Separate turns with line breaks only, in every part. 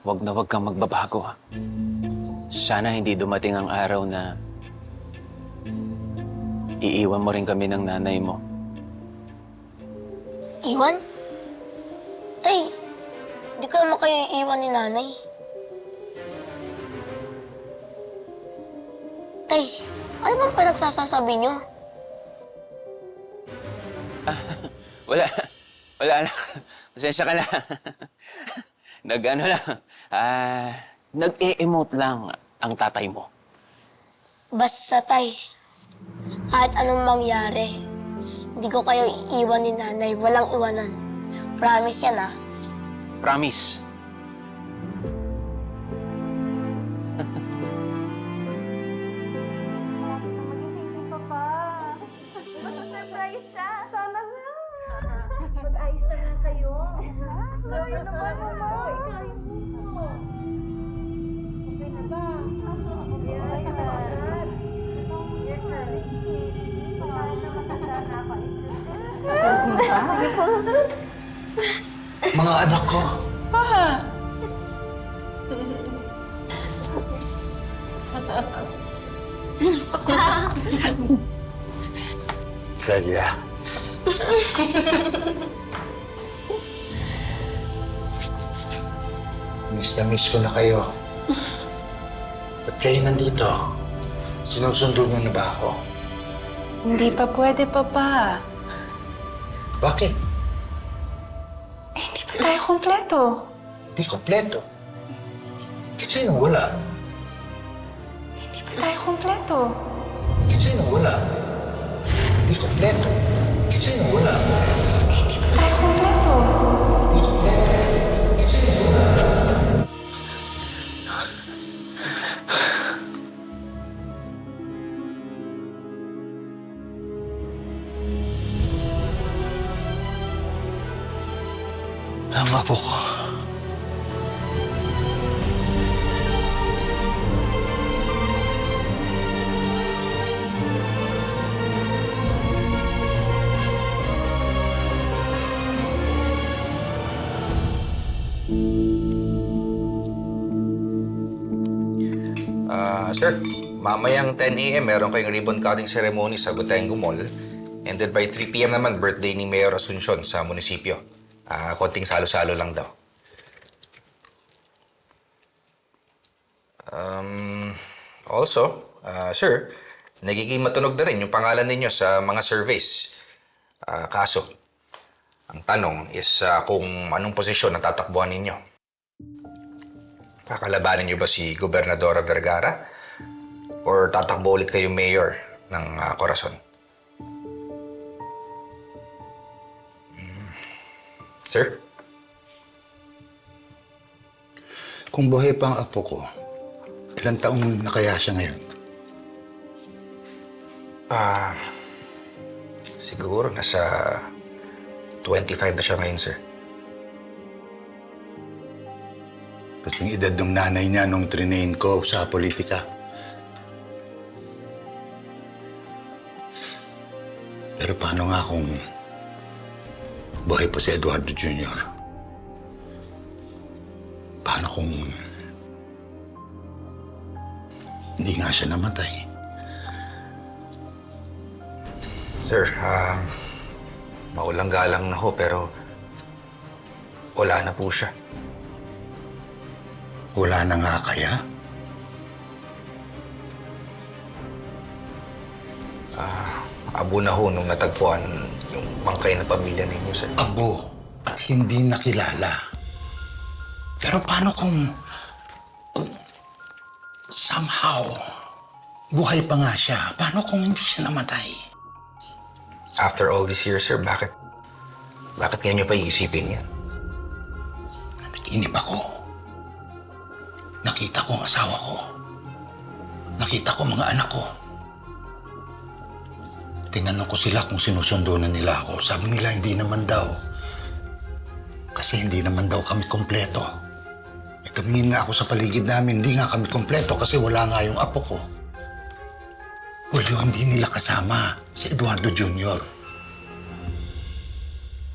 wag na wag kang magbabago. Sana hindi dumating ang araw na iiwan mo rin kami ng nanay mo.
Iwan? Tay, di ko naman kayo iiwan ni nanay. Tay, ano bang pinagsasasabi niyo?
Wala. Wala, anak. Pasensya ka lang. Nag-ano lang. Nag-e-emote lang ang tatay mo.
Basta tay, kahit anong mangyari, hindi ko kayo iiwan ni nanay. Walang iwanan. Promise yan ah.
Promise.
Magising pa pa. Surprise siya. Sana nga. Mag-ayos na nga kayo. Ayun naman, mama. Ikayin mo. Okay na ba? Okay na. Yes, sir. Para na matanda na ako. Sige po.
Mga anak ko. Celia. Miss na miss ko na kayo. Ba't kayo nandito? Sinusundo mo na ba ako?
Hindi pa pwede, Papa.
Bakit?
Hindi pa tayo kompleto.
Hindi kompleto. Kasi nung wala.
Hindi pa tayo kompleto.
Kasi nung wala. Hindi kompleto. Kasi nung wala.
Hindi pa tayo kompleto.
Hindi kompleto. Kasi nung wala. Ang apo ko.
Sir, mamayang 10 a.m. meron kayong ribbon cutting ceremony sa Gotengo Mall. And then by 3 p.m. naman, birthday ni Mayor Asuncion sa munisipyo. Konting salo-salo lang daw. Also, sir, nagiging matunog na rin yung pangalan ninyo sa mga surveys. Kaso, ang tanong is kung anong posisyon ang tatakbuhan ninyo. Kakalabanin niyo ba si Gobernadora Vergara? Or tatakbo ulit kayo mayor ng Corazon? Sir?
Kung buhay pa ang apo ko, ilang taong na kaya siya ngayon?
Siguro nasa 25 na siya ngayon, sir.
Kasing edad ng nanay niya nung trinain ko sa politika. Pero paano nga kung buhay pa si Eduardo Jr.? Paano kung hindi nga siya namatay?
Sir, maulang galang na ho, pero wala na po siya.
Wala na nga kaya?
Abo na ho nung natagpuan yung bangkay na pamilya ninyo, sir.
Abo at hindi nakilala. Pero paano kung somehow buhay pa nga siya? Paano kung hindi siya namatay?
After all these years, sir, bakit ngayon niyo pa iisipin yan?
Nag-inip ako. Nakita ko ang asawa ko. Nakita ko mga anak ko. Tinanong ko sila kung sinusundo na nila ako. Sabi nila hindi naman daw. Kasi hindi naman daw kami kompleto. Tumingin nga ako sa paligid namin, hindi nga kami kompleto kasi wala nga yung apo ko. Julio, hindi nila kasama si Eduardo Jr.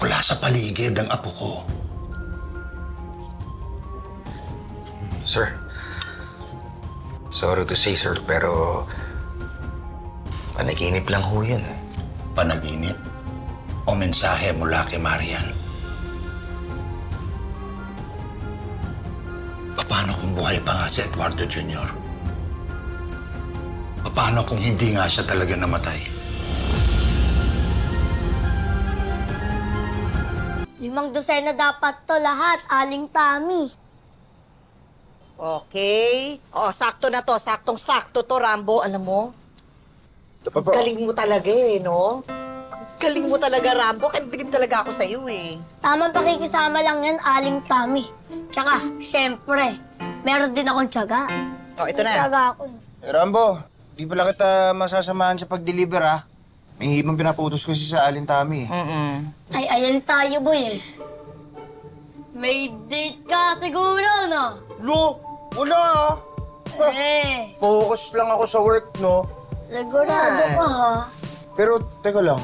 Wala sa paligid ang apo ko.
Sir, sorry to say, sir, pero panaginip lang ho yun.
Panaginip o mensahe mula kay Marian? Paano kung buhay pa nga si Eduardo Jr.? Paano kung hindi nga siya talaga namatay?
5 dosena dapat to lahat, Aling Tami.
Okay. O, sakto na to. Saktong-sakto to, Rambo. Alam mo, galing mo talaga eh, no? Galing mo talaga, Rambo. Kaya bilib talaga ako sa'yo eh.
Tamang pakikisama lang yan, Aling Tami. Tsaka, syempre, meron din akong tiyaga.
O, ito na.
Tiyaga ako.
Rambo, di pala kita masasamahan sa pag-deliver, ha? May hibang pinaputos kasi sa Alin Tami.
Ay, ayan tayo, boy eh. May date ka siguro, no?
Lo, wala, ha?
Eh,
Focus lang ako sa work, no?
sigurado ka, ha?
Pero, teka lang.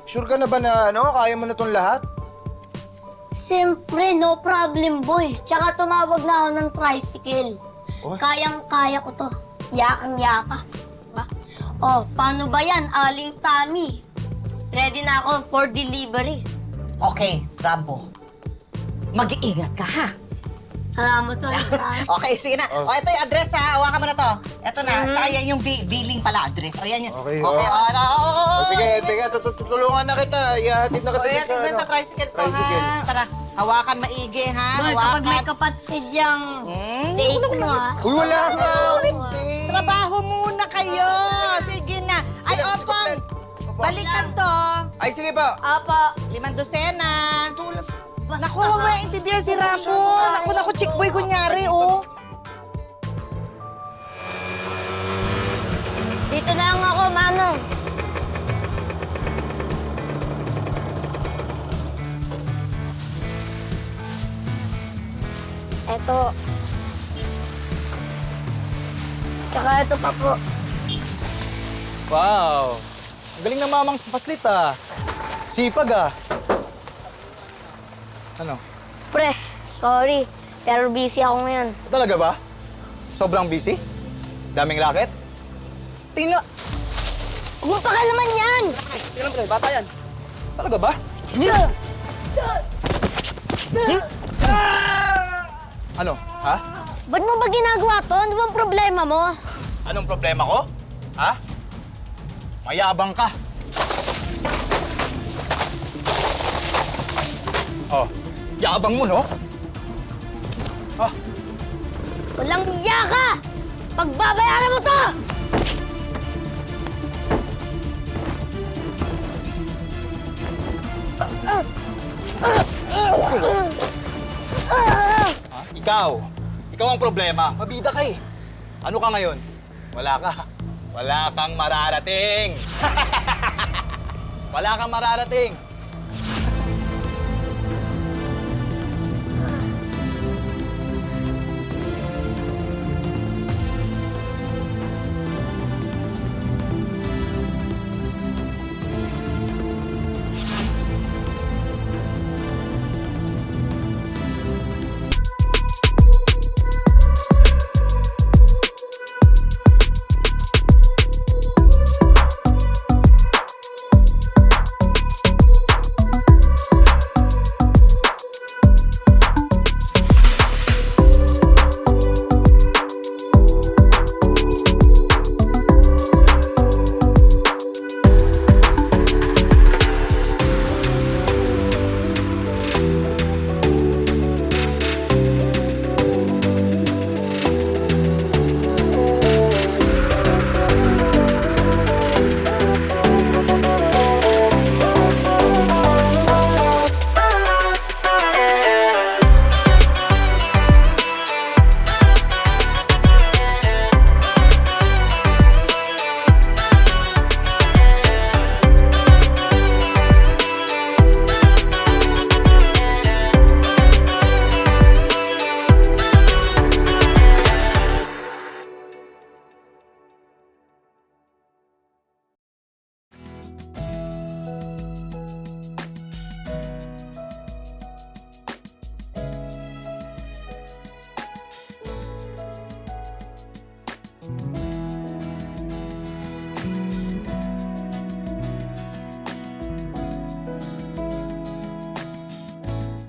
Sure ka na ba na, kaya mo na tong lahat?
Siyempre, no problem, boy. Tsaka tumawag na ako ng tricycle.
Oy.
Kayang-kaya ko to. Yakang-yaka. Diba? Oh, paano ba yan, Aling Tami? Ready na ako for delivery.
Okay, Rambo. Mag-iingat ka, ha?
Salamat po, Aling Tami.
Okay, sige na. O, ito yung address, ha? Hawakan mo na to. Ito na. Tsaka yan yung billing pala address. O, yan yun.
Okay,
Okay,
O, sige, teka, tutulungan na kita. Ihatid na
O,
kita
yan, tingnan sa tricycle to,
Tricycle.
ha? Tara, hawakan maigi, ha?
Boy, kapag may kapatid yung date mo, ha?
Uy, wala ka.
Trabaho muna kayo. Sige na. Ay, opong. Balikan to.
Ay, sige pa.
Apa.
5 dosena. Naku, wala intindihan si Rambo. Naku, chick boy kunyari, oh.
Dito na lang ako, Manong. Eto. Tsaka ito pa po.
Wow. Ang galing na mamang paslit, ah. Sipag, ah. Ano?
Pre, sorry. Pero busy ako ngayon.
Talaga ba? Sobrang busy? Daming racket? Tingnan!
Huwag pa ka naman yan!
Tingnan pre, bata yan. Talaga ba? Ano? Ha?
Ba't mo ba ginagawa to? Ano bang problema mo?
Anong problema ko? Ha? Mayabang ka. Oh, yabang mo, no? Ah,
Walang iya ka! Pagbabayaran mo to!
ha? Ikaw. Ikaw ang problema. Mabida ka eh. Ano ka ngayon? Wala ka. Wala kang mararating. Wala kang mararating.